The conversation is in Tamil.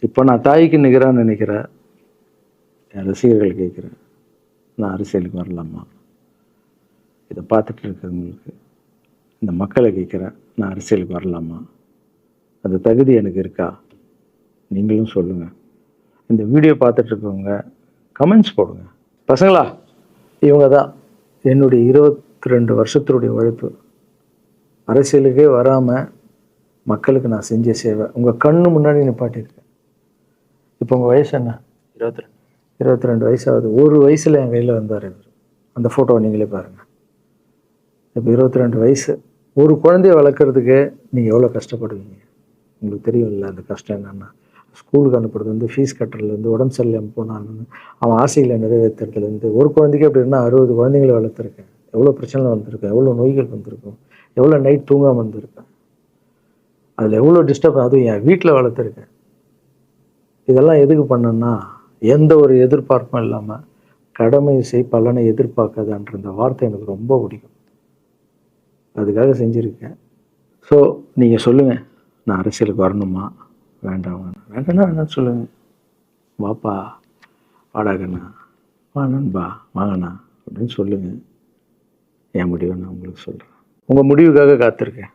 இப்போ நான் தாய்க்கு நிகரான்னு நினைக்கிற என் ரசிகர்கள் கேட்குறேன், நான் அரசியலுக்கு வரலாமா? இதை பார்த்துட்டு இருக்கிறவங்களுக்கு, இந்த மக்களை கேட்குறேன், நான் அரசியலுக்கு வரலாமா? அந்த தகுதி எனக்கு இருக்கா? நீங்களும் சொல்லுங்கள். இந்த வீடியோ பார்த்துட்டு இருக்கவங்க கமெண்ட்ஸ் போடுங்க. பசங்களா, இவங்க தான் என்னுடைய 22 வருஷத்தினுடைய உழைப்பு. அரசியலுக்கே வராமல் மக்களுக்கு நான் செஞ்ச சேவை உங்கள் கண்ணு முன்னாடி நிப்பாட்டியிருக்கேன். இப்போ உங்கள் வயசு என்ன? 22 வயசாகுது. ஒரு வயசில் என் கையில் வந்தார் இவர். அந்த ஃபோட்டோவை நீங்களே பாருங்கள். இப்போ 22 வயசு. ஒரு குழந்தைய வளர்க்குறதுக்கு நீங்கள் எவ்வளோ கஷ்டப்படுவீங்க? உங்களுக்கு தெரியும்ல அந்த கஷ்டம் என்னென்னா. ஸ்கூலுக்கு அனுப்புறதுலேருந்து, ஃபீஸ் கட்டுறதுலேருந்து, உடம்பு சரியில்லாமல் போனான்னு அவன் ஆசைகளை நிறைவேற்றுறதுலேருந்து, ஒரு குழந்தைக்கு அப்படி இருந்தால் 60 குழந்தைங்களை வளர்த்துருக்கேன். எவ்வளோ பிரச்சனை வந்திருக்கேன், எவ்வளோ நோய்கள் வந்திருக்கும், எவ்வளோ நைட் தூங்காமல் வந்திருக்கேன், அதில் எவ்வளோ டிஸ்டர்ப், அதுவும் என் வீட்டில் வளர்த்துருக்கேன். இதெல்லாம் எதுக்கு பண்ணேன்னா, எந்த ஒரு எதிர்பார்ப்பும் இல்லாமல் கடமை செய் பலனை எதிர்பார்க்காதன்ற இந்த வார்த்தை எனக்கு ரொம்ப பிடிக்கும். அதுக்காக செஞ்சுருக்கேன். ஸோ நீங்கள் சொல்லுங்கள், நான் அரசியலுக்கு வரணுமா வேண்டாம்? வேண்டாம்னா என்னன்னு சொல்லுங்கள். வாப்பா, வாடாகண்ணா, வா நண்பா, வாங்கண்ணா அப்படின்னு சொல்லுங்கள். என் முடிவை நான் உங்களுக்கு சொல்கிறேன். உங்கள் முடிவுக்காக காத்திருக்கேன்.